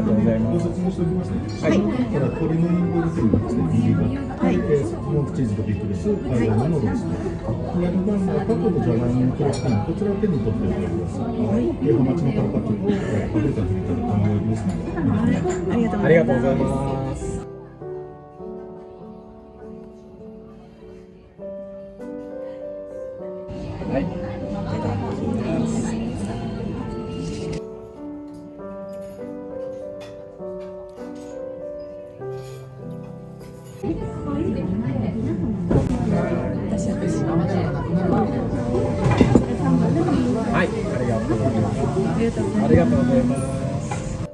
がとうございます。ご説明しておきますね。はいこれは鶏のインボルティーですね、右が。はいスモークチーズとビーフです。間のロースト。左側がタコとジャガイモのクロスティン、こちらを手に取っておいてください。ハマチのカルパッチョとパプリカフリッタで卵焼きですね。ありがとうございます。はい。はい、ありがとうございます。あ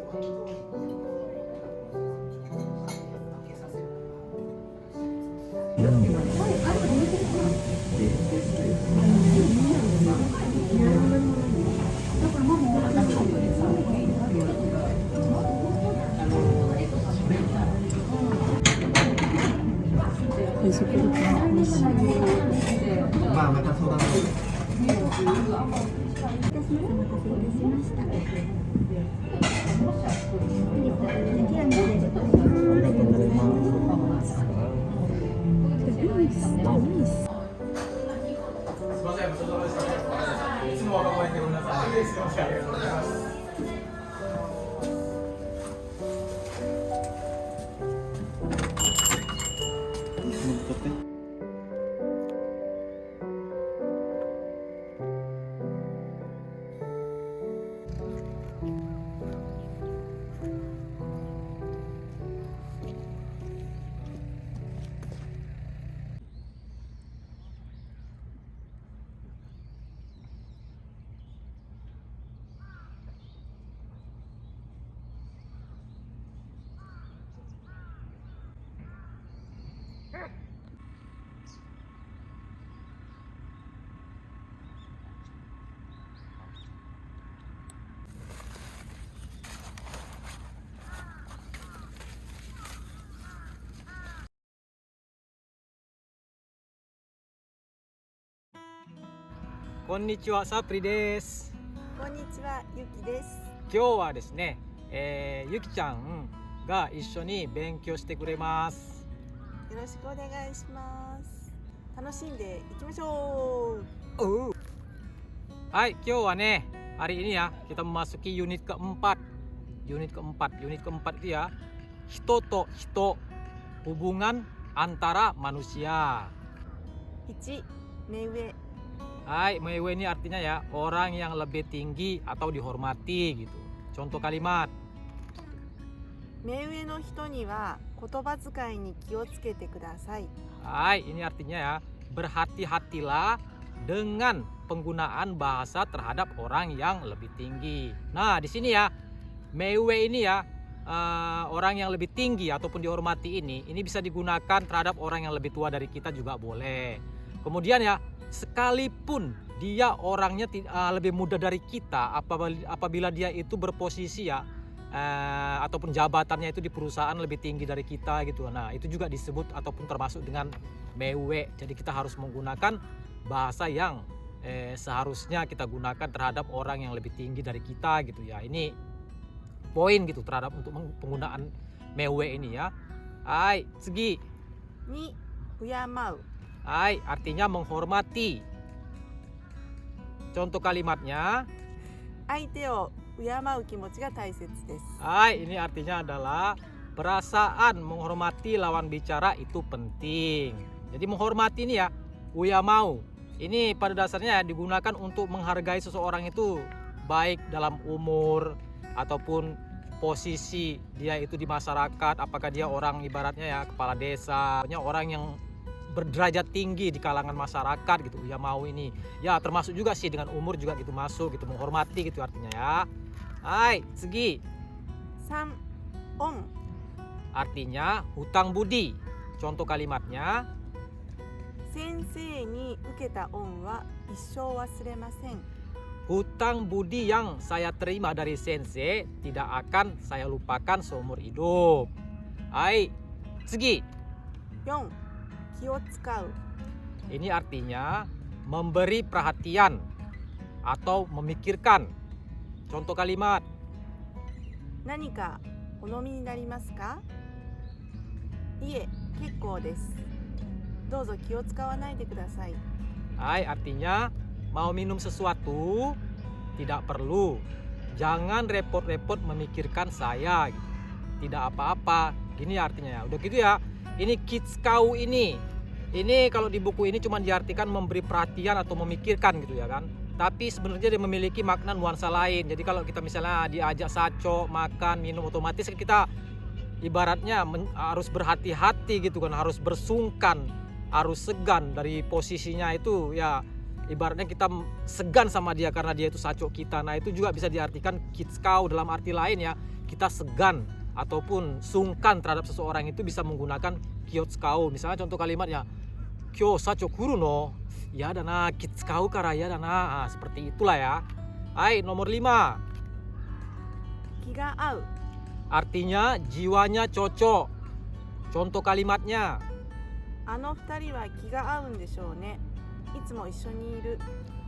りがとうございます。まあまた相談する。こんにちは、サプリです。こんにちは、ゆきです。今日はですね、ゆきちゃんが一緒に勉強してくれます。よろしくお願いします。楽しんでいきましょう。Hai,今日はね、hari ini ya kita memasuki unit keempat. Unit keempat itu ya, hito to hito, hubungan antara manusia. 1、目上。Hai, mewe ini artinya ya orang yang lebih tinggi atau dihormati gitu. Contoh kalimat. 目上の人には言葉遣いに気をつけてください。Hai, ini artinya ya berhati-hatilah dengan penggunaan bahasa terhadap orang yang lebih tinggi. Nah, di sini ya, mewe ini ya orang yang lebih tinggi ataupun dihormati ini bisa digunakan terhadap orang yang lebih tua dari kita juga boleh. Kemudian ya, sekalipun dia orangnya lebih muda dari kita, apabila dia itu berposisi ya ataupun jabatannya itu di perusahaan lebih tinggi dari kita gitu. Nah, itu juga disebut ataupun termasuk dengan mewe. Jadi kita harus menggunakan bahasa yang seharusnya kita gunakan terhadap orang yang lebih tinggi dari kita gitu ya. Ini poin gitu terhadap untuk penggunaan mewe ini ya. Hai, segi. 2、敬う。Hai, artinya menghormati. Contoh kalimatnya. 相手を敬う気持ちが大切です。Hai, ini artinya adalah perasaan menghormati lawan bicara itu penting. Jadi menghormati ini ya, uyamau. Ini pada dasarnya digunakan untuk menghargai seseorang itu baik dalam umur ataupun posisi dia itu di masyarakat. Apakah dia orang ibaratnya ya kepala desa, orang yang berderajat tinggi di kalangan masyarakat gitu ya, mau ini ya termasuk juga sih dengan umur juga gitu masuk gitu, menghormati gitu artinya ya. Hai, segi. 3、恩。 Artinya hutang budi. Contoh kalimatnya. 先生に受けた恩は一生忘れません。 Hutang budi yang saya terima dari sensei tidak akan saya lupakan seumur hidup. Hai, segi. 4、気を使う。 Ini artinya memberi perhatian atau memikirkan. Contoh kalimat. 何かお飲みになりますか？いえ、結構です。どうぞ気を使わないでください。 Hai, artinya mau minum sesuatu tidak perlu. Jangan repot-repot memikirkan saya gitu. Tidak apa-apa. Gini artinya ya. Udah gitu ya. Ini kitskau ini. Ini kalau di buku ini cuma diartikan memberi perhatian atau memikirkan gitu ya kan. Tapi sebenarnya dia memiliki makna nuansa lain. Jadi kalau kita misalnya diajak saco, makan, minum, otomatis kita ibaratnya harus berhati-hati gitu kan, harus bersungkan, harus segan dari posisinya itu ya, ibaratnya kita segan sama dia karena dia itu saco kita. Nah itu juga bisa diartikan kitskau dalam arti lain ya, kita segan ataupun sungkan terhadap seseorang itu bisa menggunakan kyotskau. Misalnya contoh kalimatnya, kyo sacho kuru no, ya dana kitskau kara ya dana. Nah, seperti itulah ya. Hai, nomor 5. 気が合う。 Artinya jiwanya cocok. Contoh kalimatnya. あの二人は気が合うんでしょうね。いつも一緒にいる。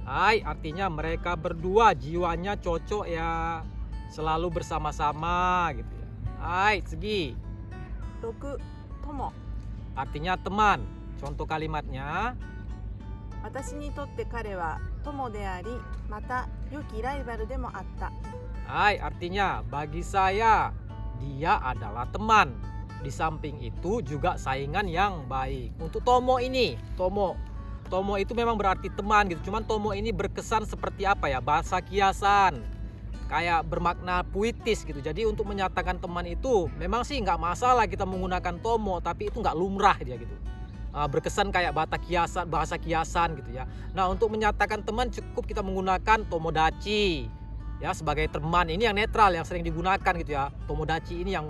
Hai, artinya mereka berdua jiwanya cocok ya, selalu bersama-sama gitu ya. Hai, segi. 6. 友。 Artinya teman. Contoh kalimatnya. 私にとって彼は友であり、また良きライバルでもあった。 Hai, artinya bagi saya dia adalah teman. Di samping itu juga saingan yang baik. Untuk tomo ini, tomo itu memang berarti teman gitu. Cuman tomo ini berkesan seperti apa ya? Bahasa kiasan. Kayak bermakna puitis gitu. Jadi untuk menyatakan teman itu memang sih nggak masalah kita menggunakan tomo, tapi itu nggak lumrah dia gitu. Berkesan kayak bahasa kiasan gitu ya. Nah untuk menyatakan teman cukup kita menggunakan tomodachi ya, sebagai teman. Ini yang netral yang sering digunakan gitu ya. Tomodachi ini yang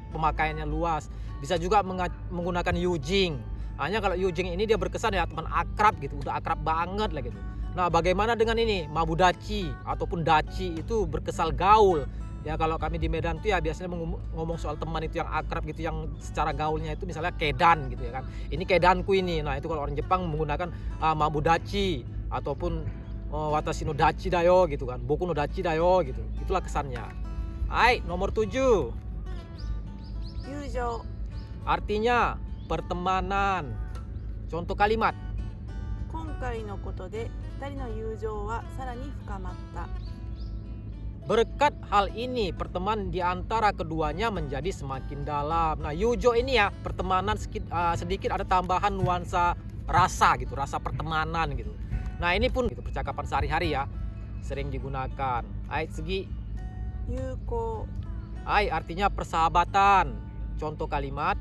pemakaiannya luas. Bisa juga menggunakan yujing. Hanya kalau yujing ini dia berkesan ya teman akrab gitu, udah akrab banget lah gitu. Nah bagaimana dengan ini mabudachi ataupun dachi, itu berkesal gaul ya. Kalau kami di Medan tuh ya biasanya ngomong soal teman itu yang akrab gitu, yang secara gaulnya itu misalnya kedan gitu ya kan. Ini kedanku ini. Nah itu kalau orang Jepang menggunakan mabudachi ataupun watashi no dachi dayo gitu kan, boku no dachi dayo gitu. Itulah kesannya. Hai, nomor 7. 友情。 Artinya pertemanan. Contoh kalimat. 今回のことで二人の友情はさらに深まった。 Berkat hal ini pertemanan di antara keduanya menjadi semakin dalam. Nah yujo ini ya pertemanan sedikit ada tambahan nuansa rasa gitu, rasa pertemanan gitu. Nah ini pun gitu, percakapan sehari-hari ya sering digunakan. Hai, segi. 友好。 Hai, artinya persahabatan. Contoh kalimat.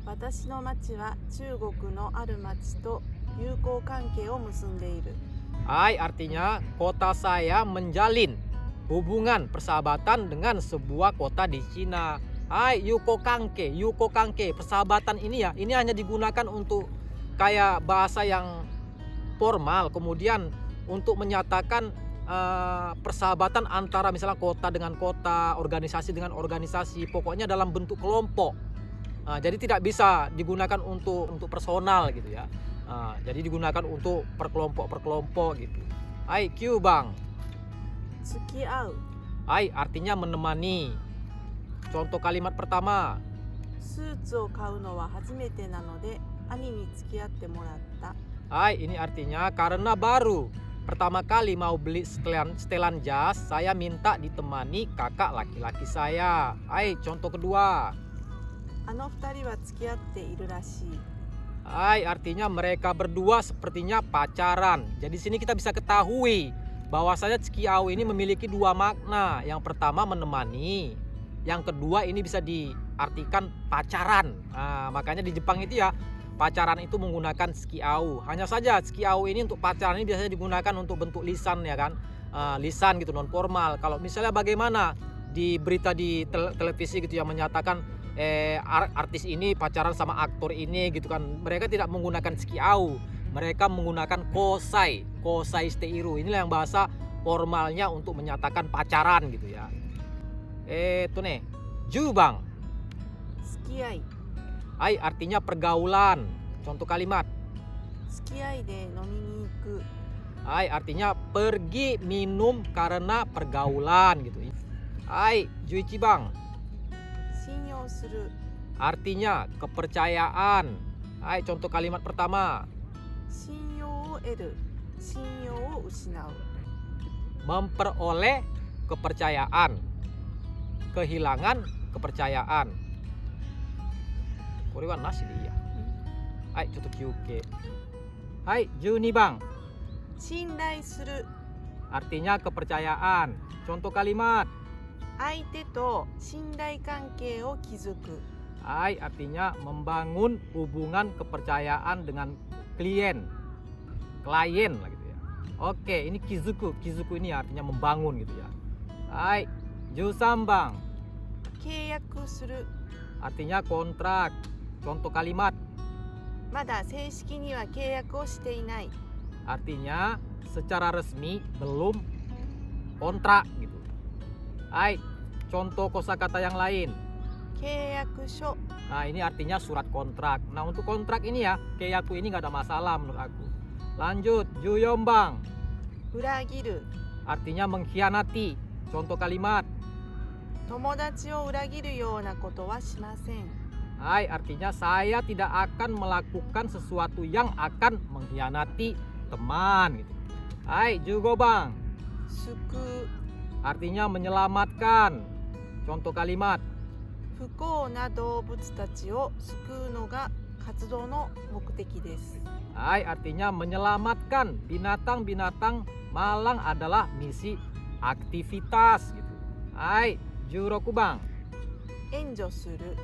私の町は中国のある町と友好関係を結んでいる。 Hai, artinya kota saya menjalin hubungan persahabatan dengan sebuah kota di Cina. Hai, yuko kanke, persahabatan ini ya, ini hanya digunakan untuk kayak bahasa yang formal, kemudian untuk menyatakan persahabatan antara misalnya kota dengan kota, organisasi dengan organisasi, pokoknya dalam bentuk kelompok. Jadi tidak bisa digunakan untuk personal gitu ya. Jadi digunakan untuk perkelompok gitu. Hai, Q Bang. 付き合う。 Hai, artinya menemani. Contoh kalimat pertama. スーツを買うのは初めてなので兄に付き合ってもらった。 Hai, ini artinya karena baru pertama kali mau beli setelan jas, saya minta ditemani kakak laki-laki saya. Hai, contoh kedua. あの二人は付き合っているらしい。 Hai, artinya mereka berdua sepertinya pacaran. Jadi sini kita bisa ketahui bahwasanya tsukiau ini memiliki dua makna. Yang pertama menemani, yang kedua ini bisa diartikan pacaran. Makanya di Jepang itu ya pacaran itu menggunakan tsukiau. Hanya saja tsukiau ini untuk pacaran ini biasanya digunakan untuk bentuk lisan ya kan, lisan gitu, non formal. Kalau misalnya bagaimana di berita di televisi gitu yang menyatakan artis ini pacaran sama aktor ini gitu kan, mereka tidak menggunakan tsukiau, mereka menggunakan kosai steiru. Inilah yang bahasa formalnya untuk menyatakan pacaran gitu ya. Itu nih, jubang. 付き合い。 Hai, artinya pergaulan. Contoh kalimat. 付き合いで飲みに行く。 Hai, artinya pergi minum karena pergaulan gitu. Hai, Juichi Bang. 信用する。 Artinya kepercayaan. Hai, contoh kalimat pertama. 信用を得る。信用を失う。 Memperoleh kepercayaan. Kehilangan kepercayaan. Kore wa nashi de iya. Hai, chotto kyuke. Hai, 12 Bang. 信頼する。 Artinya kepercayaan. Contoh kalimat. 相手と信頼関係を築く。 Hai, artinya membangun hubungan kepercayaan dengan klien lah gitu ya. Oke, ini kizuku. Kizuku ini artinya membangun gitu ya. Hai, 13 Bang. 契約する。 Artinya kontrak. Contoh kalimat. まだ正式には契約をしていない。 Artinya secara resmi belum kontrak gitu. Hai, contoh kosakata yang lain. 契約書。 Nah, ini artinya surat kontrak. Nah, untuk kontrak ini ya, keiyaku ini nggak ada masalah menurut aku. Lanjut, 14 Bang. 裏切る。 Artinya mengkhianati. Contoh kalimat. 友達を裏切るようなことはしません。 Hai, artinya saya tidak akan melakukan sesuatu yang akan mengkhianati teman gitu. Hai, 15 Bang. 救う。 Artinya menyelamatkan. Contoh kalimat. 不幸な動物たちを救うのが活動の目的です。 Hai, artinya menyelamatkan binatang-binatang malang adalah misi aktivitas gitu. Hai, 16 Bang. 援助する。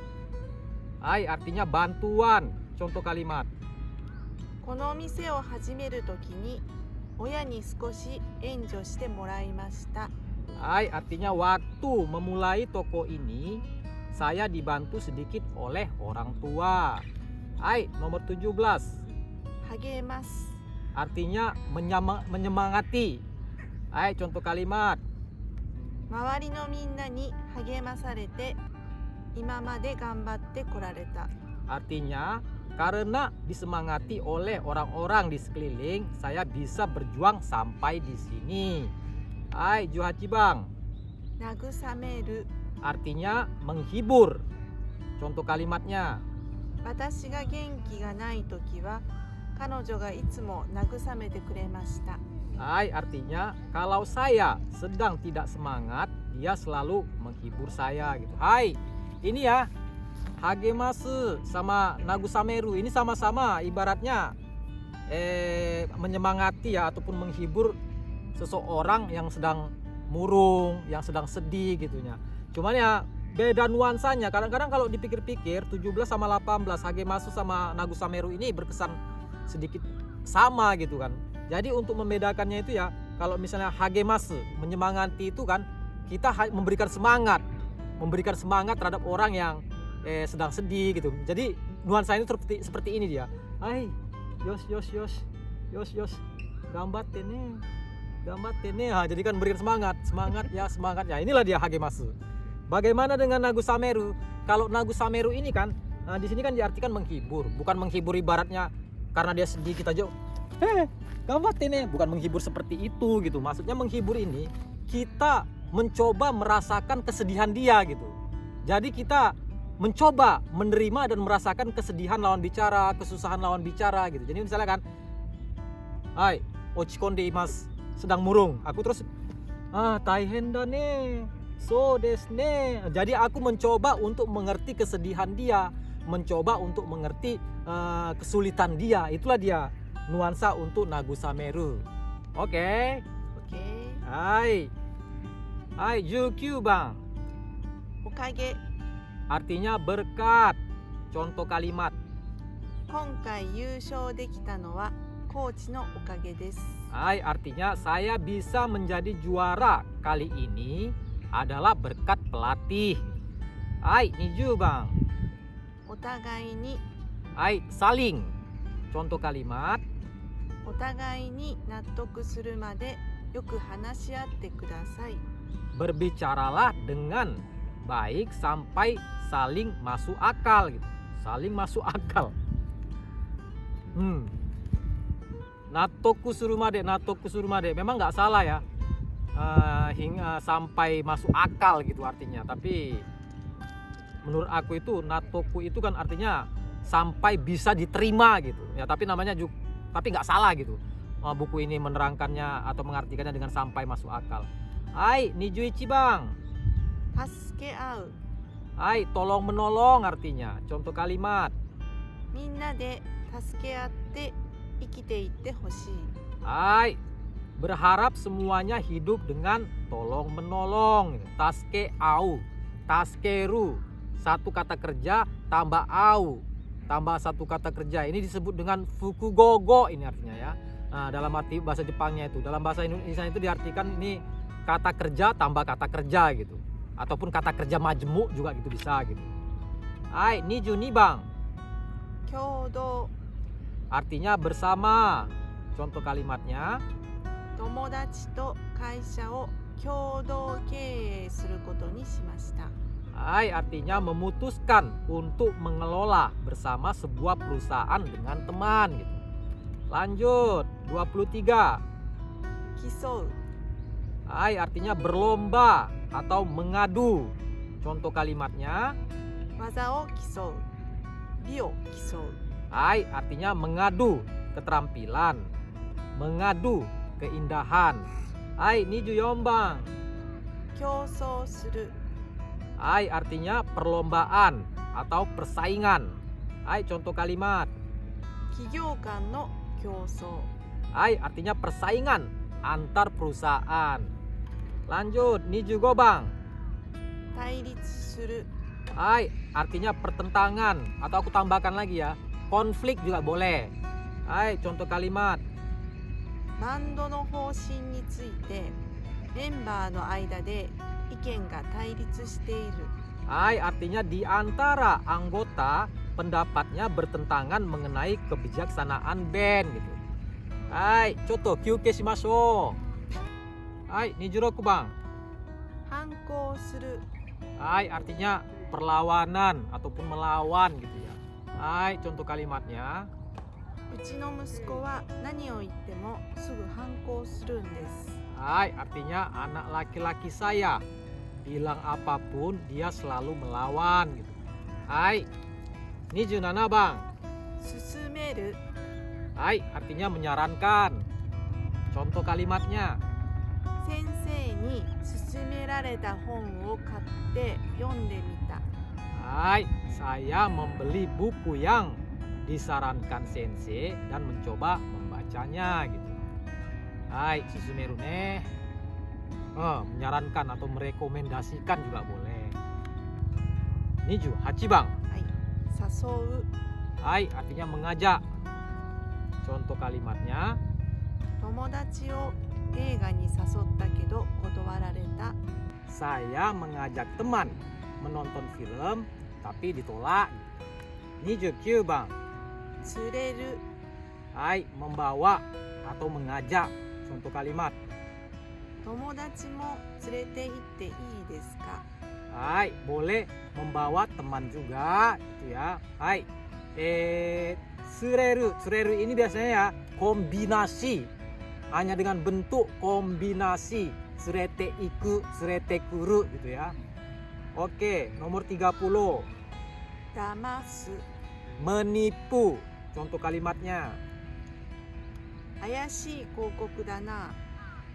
Hai, artinya bantuan. Contoh kalimat. この店を始めるときに親に少し援助してもらいました。 Hai, artinya waktu memulai toko ini saya dibantu sedikit oleh orang tua. Hai, nomor 17. 励ます。 Artinya menyemangati. Hai, contoh kalimat. 周りのみんなに励まされて今まで頑張ってこられた。 Artinya karena disemangati oleh orang-orang di sekeliling, saya bisa berjuang sampai di sini. Hai, 18 Bang. 慰める。 Artinya menghibur. Contoh kalimatnya. 私が元気がないときは彼女がいつも慰めてくれました。 Hai, artinya kalau saya sedang tidak semangat, dia selalu menghibur saya gitu. Hai, ini ya hagemasu sama nagusameru ini sama-sama ibaratnya menyemangati ya ataupun menghibur seseorang yang sedang murung, yang sedang sedih gitunya. Cuman ya beda nuansanya. Kadang-kadang kalau dipikir-pikir 17 sama 18 hagemasu sama nagusameru ini berkesan sedikit sama gitu kan. Jadi untuk membedakannya itu ya, kalau misalnya hagemasu menyemangati itu kan kita memberikan semangat terhadap orang yang sedang sedih gitu. Jadi nuansanya itu seperti ini dia. Hai, yos gambatte ne. Nah, jadi kan berikan semangat ya. Inilah dia hagemasu. Bagaimana dengan nagusameru? Kalau nagusameru ini kan di sini kan diartikan menghibur, bukan menghibur ibaratnya karena dia sedih kita jauh. Gambatte ne, bukan menghibur seperti itu gitu. Maksudnya menghibur ini kita mencoba merasakan kesedihan dia gitu. Jadi kita mencoba menerima dan merasakan kesedihan lawan bicara, kesusahan lawan bicara gitu. Jadi misalnya kan, hai, ochikonde imasu, sedang murung. Aku terus, taihen da ne, so desu ne. Jadi aku mencoba untuk mengerti kesedihan dia, mencoba untuk mengerti kesulitan dia. Itulah dia nuansa untuk nagusameru. Oke. Hai. Hai, 19 Bang. おかげ。 Artinya berkat. Contoh kalimat. 今回優勝できたのはコーチのおかげです。 Hai, artinya saya bisa menjadi juara kali ini adalah berkat pelatih. Hai, 20 Bang. お互いに。 Hai, saling. Contoh kalimat. お互いに納得するまでよく話し合ってください。 Berbicaralah dengan baik sampai saling masuk akal gitu. Saling masuk akal. Natoku surumade, natoku surumade. Memang nggak salah ya. Hingga sampai masuk akal gitu artinya. Tapi menurut aku itu natoku itu kan artinya sampai bisa diterima gitu. Ya tapi namanya juga, tapi nggak salah gitu. Buku ini menerangkannya atau mengartikannya dengan sampai masuk akal. Hai, nijuichi bang. 助け合う Hai, tolong menolong artinya. Contoh kalimat. みんなで助け合って生きていってほしい Hai, berharap semuanya hidup dengan tolong menolong. Taske au, taskeru, satu kata kerja tambah au, tambah satu kata kerja. Ini disebut dengan fukugogo ini artinya ya. Nah, dalam arti bahasa Jepangnya itu, dalam bahasa Indonesia itu diartikan ini kata kerja tambah kata kerja gitu. Ataupun kata kerja majemuk juga gitu bisa gitu. Hai, niju ni bang. 共同 Artinya bersama. Contoh kalimatnya. 友達と会社を共同経営することにしました Hai, artinya memutuskan untuk mengelola bersama sebuah perusahaan dengan teman gitu. Lanjut, 23. 競う Hai, artinya berlomba atau mengadu. Contoh kalimatnya. 技を競う美を競う Hai, artinya mengadu keterampilan, mengadu keindahan. Hai, niju yombang. 競争する Hai, artinya perlombaan atau persaingan. Hai, contoh kalimat. 企業間の競争 Hai, artinya persaingan antar perusahaan. Lanjut, niju gobang. 対立する Hai, artinya pertentangan atau aku tambahkan lagi ya, konflik juga boleh. Hai, contoh kalimat. バンドの方針についてメンバーの間で意見が対立している Hai, artinya di antara anggota pendapatnya bertentangan mengenai kebijaksanaan band gitu. Hai, contoh kyuke shimashou. Hai, nijuroku bang. 反抗する Hai, artinya perlawanan ataupun melawan gitu ya. Hai, contoh kalimatnya. うちの息子は何を言ってもすぐ反抗するんです Hai, artinya anak laki-laki saya bilang apapun dia selalu melawan gitu. Hai, 27 bang. 進める Hai, artinya menyarankan. Contoh kalimatnya. 先生に勧められた本を買って読んでみた Hai, saya membeli buku yang disarankan sensei dan mencoba membacanya gitu. Hai, susumeru ne. Menyarankan atau merekomendasikan juga boleh. Niju, hachi bang. はい誘う Hai, artinya mengajak. Contoh kalimatnya. 友達を映画に誘ったけど断られた Saya mengajak teman menonton film tapi ditolak. Niju bang. 連れる Hai, membawa atau mengajak. Contoh kalimat. 友達も連れて行っていいですか Hai, boleh membawa teman juga gitu ya. Hai. Sureru. Sureru ini biasanya ya kombinasi. Hanya dengan bentuk kombinasi. Surete iku, surete kuru gitu ya. Oke, nomor 30. 騙す Menipu. Contoh kalimatnya. 怪しい広告だな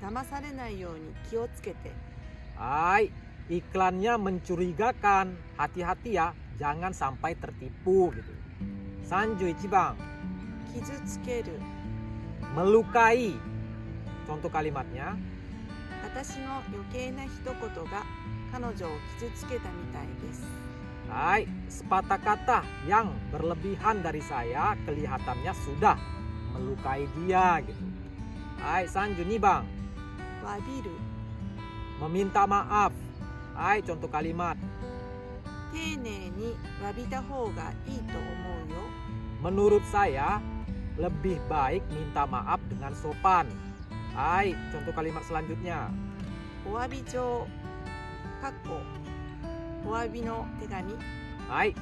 騙されないように気をつけて Hai, iklannya mencurigakan. Hati-hati ya, jangan sampai tertipu gitu. 31 bang. 傷つける Melukai. Contoh kalimatnya. 私の余計な一言が彼女を傷つけたみたいです Hai, sepatah kata yang berlebihan dari saya kelihatannya sudah melukai dia gitu. Hai, sanju nih bang. 詫びる Meminta maaf. Hai, contoh kalimat. 丁寧に詫びた方がいいと思うよ Menurut saya lebih baik minta maaf dengan sopan. Hai, contoh kalimat selanjutnya. お詫び状かっこお詫びの手紙 Hai,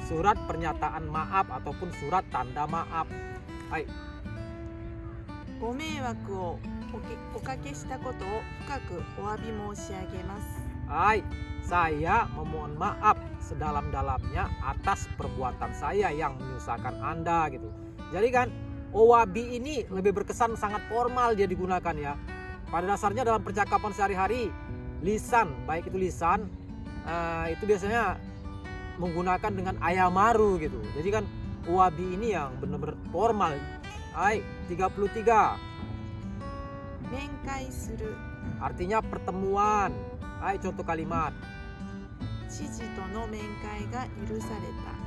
surat pernyataan maaf ataupun surat tanda maaf. Hai. ご迷惑をおかけしたことを深くお詫び申し上げます。 Hai, saya memohon maaf sedalam-dalamnya atas perbuatan saya yang menyusahkan Anda gitu. Jadi kan owabi ini lebih berkesan sangat formal dia digunakan ya. Pada dasarnya dalam percakapan sehari-hari lisan, baik itu lisan itu biasanya menggunakan dengan ayamaru gitu. Jadi kan owabi ini yang benar-benar formal. Hai, 33. 面会する Artinya pertemuan. Hai, contoh kalimat. 知事との面会が許された。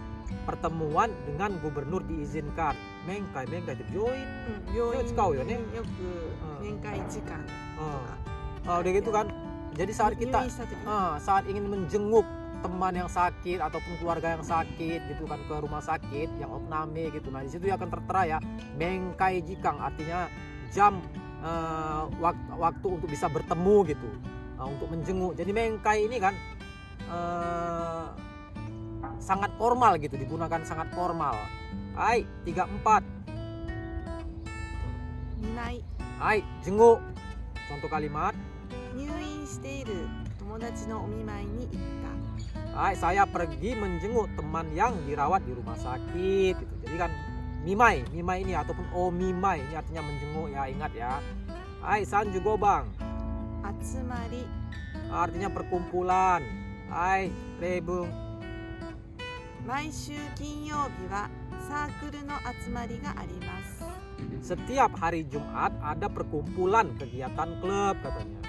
Pertemuan dengan gubernur diizinkan. Mengkai itu join. 病院使うよね。によく面会時間とか Udah gitu kan. Jadi saat 入 kita 院した時に saat ingin menjenguk teman yang sakit ataupun keluarga yang sakit gitu kan ke rumah sakit yang opname gitu. Nah, di situ akan tertera ya mengkai jikang, artinya jam waktu untuk bisa bertemu gitu. Untuk menjenguk. Jadi mengkai ini kan sangat formal gitu, digunakan sangat formal. Hai, 34. 見舞い Hai, jenguk. Contoh kalimat. 入院している友達のお見舞いに行っ Hai, saya pergi menjenguk teman yang dirawat di rumah sakit gitu. Jadi kan mimai ini ataupun omimai ini artinya menjenguk ya, ingat ya. Hai, sanju gobang. た。集まり Artinya perkumpulan. Hai, rebung. 毎週金曜日はサークルの集まりがあります。 Setiap hari Jumat ada perkumpulan kegiatan klub katanya.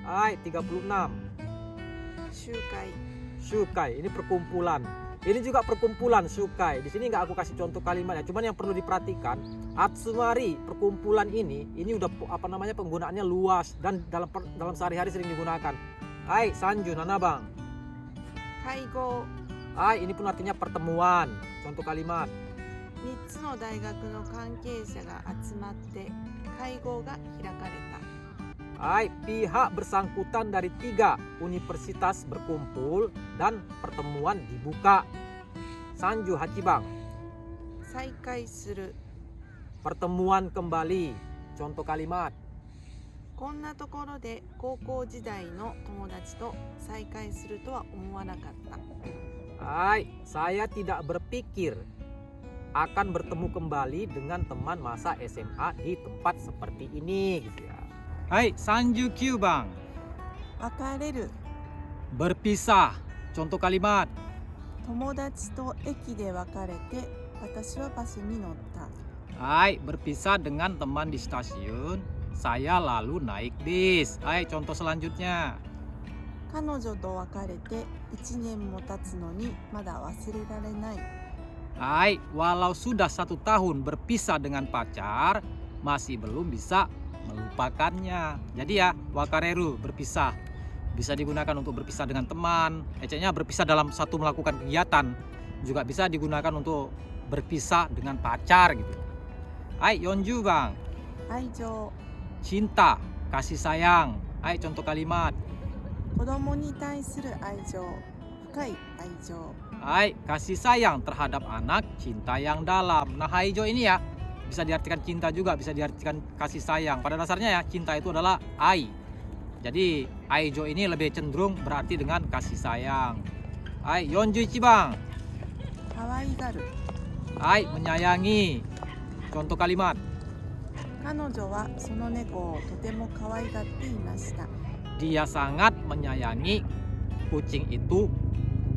Hai, 36. 集会 Shukai, ini perkumpulan. Ini juga perkumpulan Shukai. Di sini nggak aku kasih contoh kalimatnya. Cuman yang perlu diperhatikan, Atsumari, perkumpulan ini udah penggunaannya luas dan dalam sehari-hari sering digunakan. Hai, Sanju, Nanabang. 会合 Hai, ini pun artinya pertemuan. Contoh kalimat. 3つの大学の関係者が集まって会合が開かれた。 Hai, pihak bersangkutan dari 3 universitas berkumpul dan pertemuan dibuka. Sanju Hachibang. 再会する Pertemuan kembali. Contoh kalimat. こんなところで高校時代の友達と再会するとは思わなかった。 Hai, saya tidak berpikir akan bertemu kembali dengan teman masa SMA di tempat seperti ini gitu ya. Hai, Sanju Kyubang. 別れる Berpisah. Contoh kalimat. 友達と駅で別れて私はバスに乗った。 Hai, berpisah dengan teman di stasiun. Saya lalu naik bis. Hai, contoh selanjutnya. 彼女と別れて1年も経つのにまだ忘れられない。 Hai, walau sudah 1 tahun berpisah dengan pacar, masih belum bisa melupakannya. Jadi ya, wakareru, berpisah. Bisa digunakan untuk berpisah dengan teman. Eceknya berpisah dalam satu melakukan kegiatan. Juga bisa digunakan untuk berpisah dengan pacar gitu. Hai, Yonju bang. 愛情 Cinta, kasih sayang. Hai, contoh kalimat. 子供に対する愛情深い愛情 Hai, kasih sayang terhadap anak, cinta yang dalam. Nah, haijo ini ya bisa diartikan cinta juga, bisa diartikan kasih sayang. Pada dasarnya ya, cinta itu adalah ai. Jadi, aijo ini lebih cenderung berarti dengan kasih sayang. Hai, Yonjuichi bang. 可愛がる Hai, menyayangi. Contoh kalimat. 彼女はその猫をとても可愛がっていました。 Dia sangat menyayangi kucing itu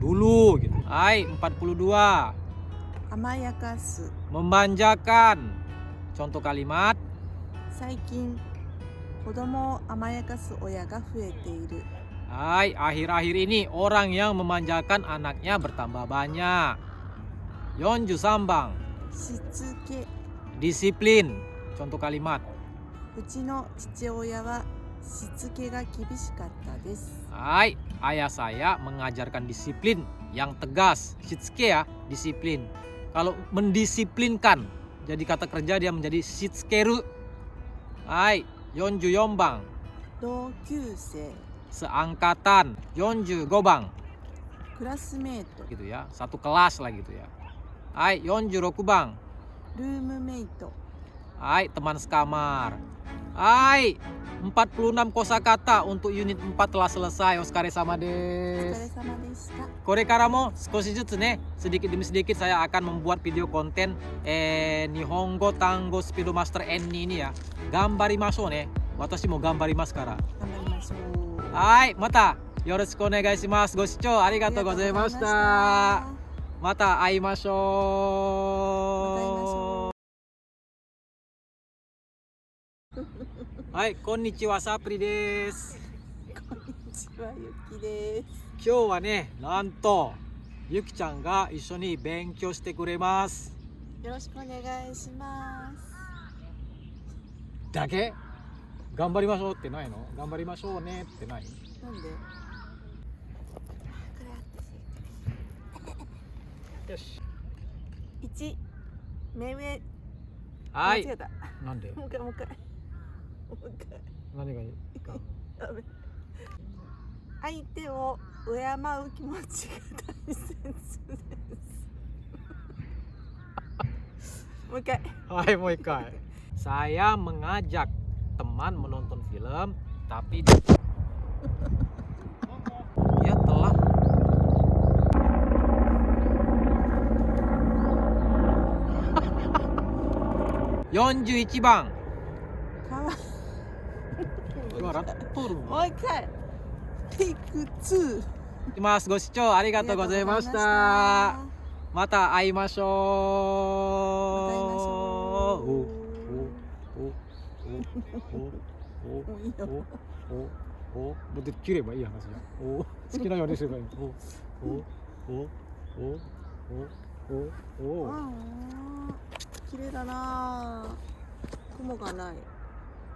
dulu gitu. Hai, 42. 甘やかす Memanjakan. Contoh kalimat. 最近子供を甘やかす親が増えている。 Hai, akhir-akhir ini orang yang memanjakan anaknya bertambah banyak. Yonju sambang. しつけ Disiplin. Contoh kalimat. うちの父親はしつけが厳しかったです。 Hai, ayah saya mengajarkan disiplin yang tegas. Shitsuke ya, disiplin. Kalau mendisiplinkan, jadi kata kerja dia menjadi shitsukeru. Hai, Yonju yombang. 同級生 Seangkatan. Yonju gobang. クラスメート Gitu ya, satu kelas lah gitu ya. Hai, Yonju rokubang. ルームメイト Hai, teman sekamar. Hai, 46 kosakata untuk unit 4 telah selesai. Oskare sama お疲れ des. 様でした Korekara mo skoshi jutsu ne, sedikit demi sedikit saya akan membuat video konten Nihongo Tango Speed Master N ini ya. Gambarimashou ne. Watashi mo gambarimasu kara. 頑張りましょう Hai, mata yoroshiku onegai shimasu. Goshichou arigatou gozaimashita. Mata aimashou. Hai, konnichiwa, Sapri desu. こんにちはゆきです今日はね、なんとゆきちゃんが一緒に勉強してくれます。よろしくお願いしますだけ頑張りましょうってないの？頑張りましょうねってない？なんでこれあってよし。1目上はい。間違えたなんで？もう一回もう一回もう一回何がいいか。ダメ相手を敬う気持ちが大切ですもう一回 Hai, mau ikai. Saya mengajak teman menonton film, tapi dia telah 41番。かわ笑っとるもう一回テイク2いきます。ご視聴ありがとうございました。また会いましょう。また会いましょうおおもういいよおもうできればいい話じゃん。好きなようにすればいい。お綺麗だな雲がない